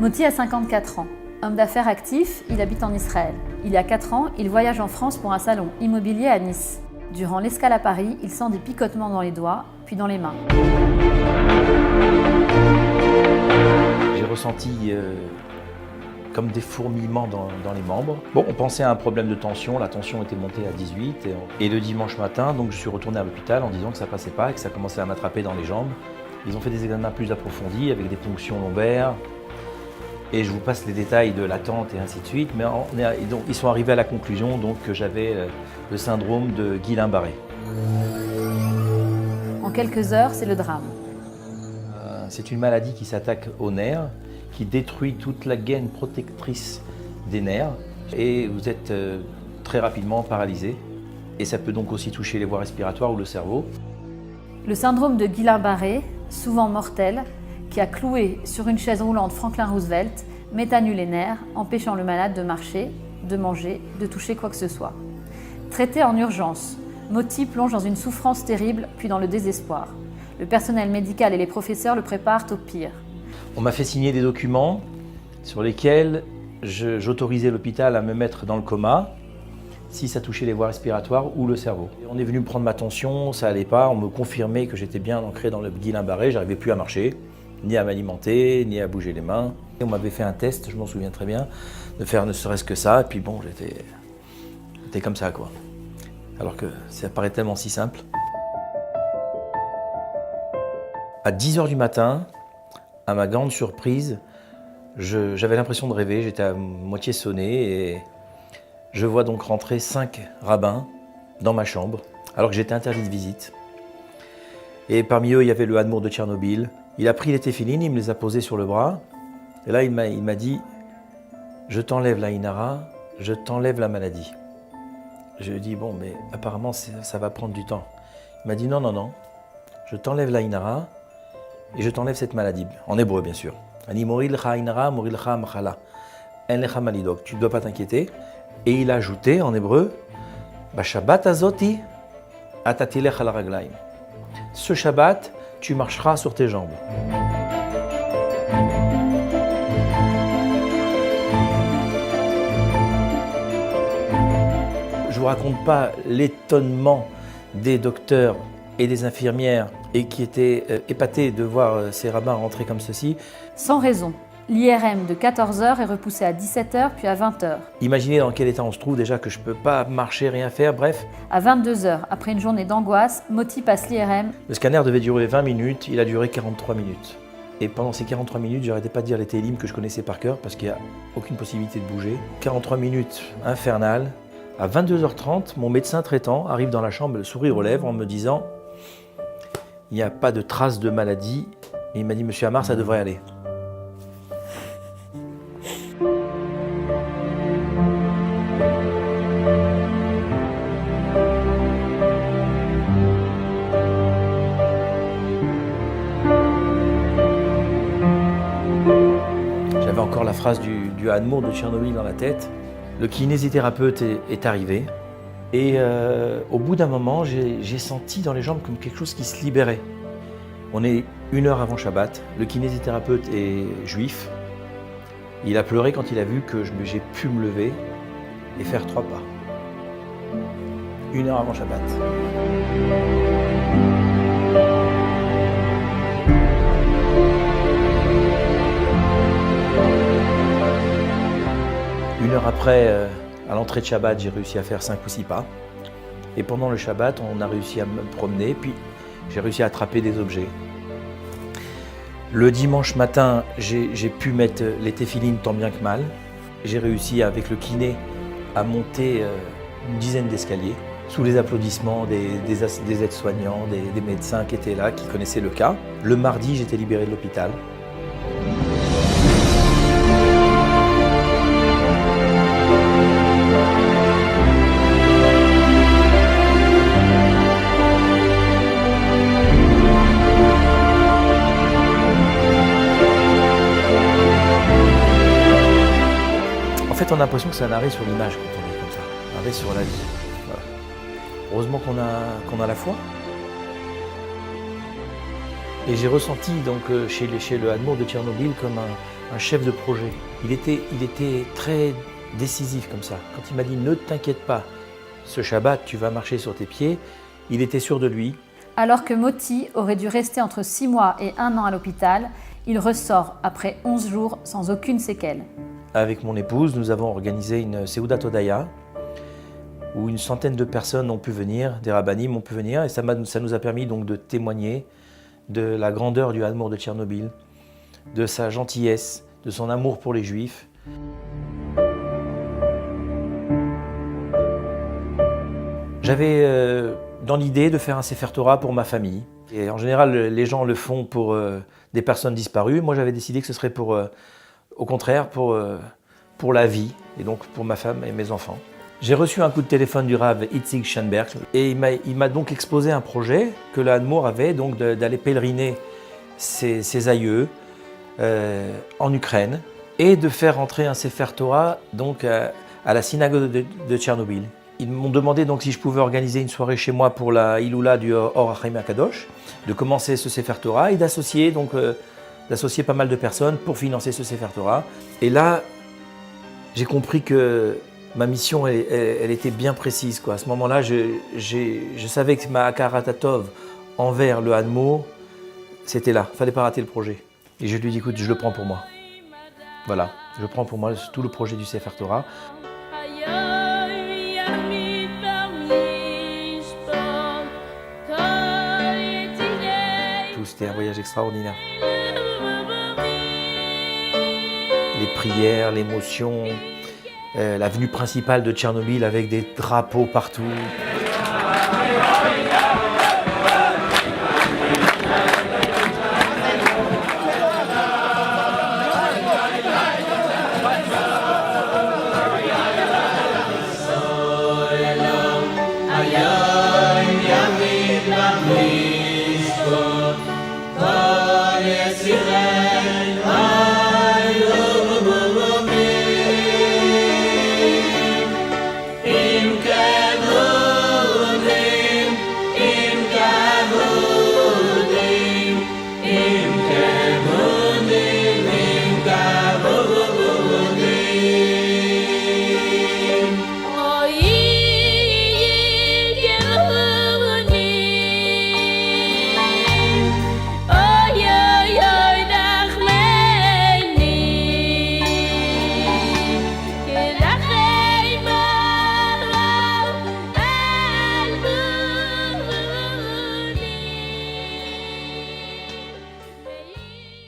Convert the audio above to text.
Moti a 54 ans. Homme d'affaires actif, il habite en Israël. Il y a 4 ans, il voyage en France pour un salon immobilier à Nice. Durant l'escale à Paris, il sent des picotements dans les doigts, puis dans les mains. J'ai ressenti comme des fourmillements dans les membres. Bon, on pensait à un problème de tension, la tension était montée à 18 et le dimanche matin, donc je suis retourné à l'hôpital en disant que ça passait pas et que ça commençait à m'attraper dans les jambes. Ils ont fait des examens plus approfondis avec des ponctions lombaires et je vous passe les détails de l'attente et ainsi de suite, mais donc, ils sont arrivés à la conclusion donc, que j'avais le syndrome de Guillain-Barré. En quelques heures, c'est le drame. C'est une maladie qui s'attaque aux nerfs, qui détruit toute la gaine protectrice des nerfs et vous êtes très rapidement paralysé. Et ça peut donc aussi toucher les voies respiratoires ou le cerveau. Le syndrome de Guillain-Barré, souvent mortel, qui a cloué sur une chaise roulante Franklin Roosevelt, met à nu les nerfs, empêchant le malade de marcher, de manger, de toucher quoi que ce soit. Traité en urgence, Moti plonge dans une souffrance terrible, puis dans le désespoir. Le personnel médical et les professeurs le préparent au pire. On m'a fait signer des documents sur lesquels j'autorisais l'hôpital à me mettre dans le coma si ça touchait les voies respiratoires ou le cerveau. On est venu me prendre ma tension, ça allait pas, on me confirmait que j'étais bien ancré dans le Guillain-Barré, j'arrivais plus à marcher, ni à m'alimenter, ni à bouger les mains. Et on m'avait fait un test, je m'en souviens très bien, de faire ne serait-ce que ça, et puis bon, j'étais comme ça quoi. Alors que ça paraît tellement si simple. À 10h du matin, à ma grande surprise, j'avais l'impression de rêver, j'étais à moitié sonné et je vois donc rentrer 5 rabbins dans ma chambre, alors que j'étais interdit de visite. Et parmi eux, il y avait le Hadmour de Tchernobyl. Il a pris les téphilines, il me les a posés sur le bras. Et là, il m'a dit « Je t'enlève la Inara, je t'enlève la maladie. » Je lui ai dit « Bon, mais apparemment, ça va prendre du temps. » Il m'a dit « Non, non, non, je t'enlève la Inara et je t'enlève cette maladie. » En hébreu, bien sûr. « Ani moril cha Inara, moril cha machala. En lecha malidok. » Tu ne dois pas t'inquiéter. Et il a ajouté en hébreu « Bashabbat azoti, atatilech al raglaim. » Ce Shabbat, tu marcheras sur tes jambes. Je ne vous raconte pas l'étonnement des docteurs et des infirmières et qui étaient épatés de voir ces rabbins rentrer comme ceci. Sans raison, l'IRM de 14h est repoussé à 17h puis à 20h. Imaginez dans quel état on se trouve déjà, que je ne peux pas marcher, rien faire, bref. À 22h, après une journée d'angoisse, Moti passe l'IRM. Le scanner devait durer 20 minutes, il a duré 43 minutes. Et pendant ces 43 minutes, j'arrêtais pas de dire les télim que je connaissais par cœur parce qu'il n'y a aucune possibilité de bouger. 43 minutes infernales. À 22h30, mon médecin traitant arrive dans la chambre, le sourire aux lèvres, en me disant « Il n'y a pas de trace de maladie. » Et il m'a dit « Monsieur Amar, ça devrait aller. » J'avais encore la phrase du Hadmour de Tchernobyl dans la tête. Le kinésithérapeute est arrivé et au bout d'un moment, j'ai senti dans les jambes comme quelque chose qui se libérait. On est 1 heure avant Shabbat, le kinésithérapeute est juif. Il a pleuré quand il a vu que j'ai pu me lever et faire 3 pas. 1 heure avant Shabbat. Une heure après, à l'entrée de Shabbat, j'ai réussi à faire 5 ou 6 pas. Et pendant le Shabbat, on a réussi à me promener, puis j'ai réussi à attraper des objets. Le dimanche matin, j'ai pu mettre les téphilines tant bien que mal. J'ai réussi avec le kiné à monter une dizaine d'escaliers, sous les applaudissements des aides-soignants, des médecins qui étaient là, qui connaissaient le cas. Le mardi, j'étais libéré de l'hôpital. En fait, on a l'impression que c'est un arrêt sur l'image quand on est comme ça, un arrêt sur la vie. Voilà. Heureusement qu'on a la foi. Et j'ai ressenti donc chez le Hadmour de Tchernobyl comme un chef de projet. Il était très décisif comme ça. Quand il m'a dit « ne t'inquiète pas, ce Shabbat, tu vas marcher sur tes pieds », il était sûr de lui. Alors que Moti aurait dû rester entre 6 mois et 1 an à l'hôpital, il ressort après 11 jours sans aucune séquelle. Avec mon épouse, nous avons organisé une Seudat Hodaya où une centaine de personnes ont pu venir, des rabbinim ont pu venir, et ça nous a permis donc de témoigner de la grandeur du Hadmour de Tchernobyl, de sa gentillesse, de son amour pour les Juifs. J'avais dans l'idée de faire un Sefer Torah pour ma famille. Et en général, les gens le font pour des personnes disparues. Moi, j'avais décidé que ce serait au contraire, pour la vie, et donc pour ma femme et mes enfants. J'ai reçu un coup de téléphone du Rav Itzik Schoenberg, et il m'a donc exposé un projet que le Hadmour avait, donc d'aller pèleriner ses aïeux en Ukraine, et de faire entrer un Sefer Torah donc, à la synagogue de Tchernobyl. Ils m'ont demandé donc si je pouvais organiser une soirée chez moi pour la Iloula du Or HaChaim HaKadosh, de commencer ce Sefer Torah et d'associer pas mal de personnes pour financer ce Sefer Torah. Et là, j'ai compris que ma mission, elle était bien précise, quoi. À ce moment-là, je savais que ma Hakarat Hatov envers le Hadmour, c'était là, il ne fallait pas rater le projet. Et je lui ai dit, écoute, je le prends pour moi. Voilà, je prends pour moi tout le projet du Sefer Torah. C'était un voyage extraordinaire. Les prières, l'émotion, l'avenue principale de Tchernobyl avec des drapeaux partout. Yes,